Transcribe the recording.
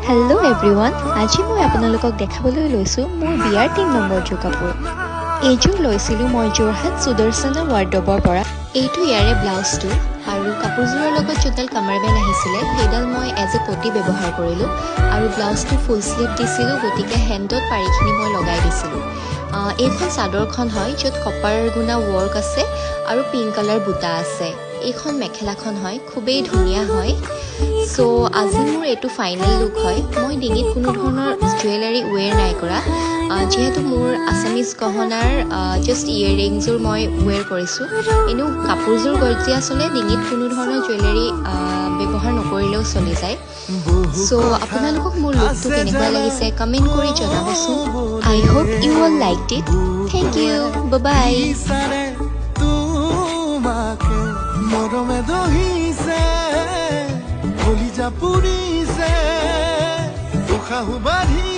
Hello' everyone, আজি মই আপোনালোকক দেখাবলৈ লৈছোঁ মোৰ বিয়াৰ 3 নম্বৰযোৰ কাপোৰ। এইযোৰ লৈছিলোঁ মই যোৰহাট সুদৰ্শনা ৱাৰ্ডৰবৰ পৰা। এইটো ইয়াৰে ব্লাউজটো আৰু কাপোৰযোৰৰ লগত যোনডাল কামাৰবেন আহিছিলে সেইডাল মই এজ এ পটি ব্যৱহাৰ কৰিলোঁ আৰু ব্লাউজটো ফুল স্লিভ দিছিলোঁ, গতিকে হেণ্ডত পাৰিখিনি মই লগাই দিছিলোঁ। এইখন চাদৰখন হয় য'ত কপাৰ গুণা ৱৰ্ক আছে আৰু পিংক কালাৰ বুটা আছে। এইখন মেখেলাখন হয়, খুবেই ধুনীয়া হয়। চ' আজি মোৰ এইটো ফাইনেল লুক হয়। মই ডিঙিত কোনো ধৰণৰ জুৱেলাৰী ৱেৰ নাই কৰা, যিহেতু মোৰ আছামিজ গহনাৰ জাষ্ট ইয়েৰিংযোৰ মই ৱেৰ কৰিছোঁ। এনেও কাপোৰযোৰ গৰ্জিয়াছ হ'লে ডিঙিত কোনো ধৰণৰ জুৱেলাৰী ব্যৱহাৰ নকৰিলেও চলি যায়। চ' আপোনালোকক মোৰ লুকটো কেনেকুৱা লাগিছে কমেণ্ট কৰি জনাবচোন। I hope you all liked it. Thank you, bye. মৰমে দহিছে কলিজা পুৰিছে উশাহো বাঢ়ি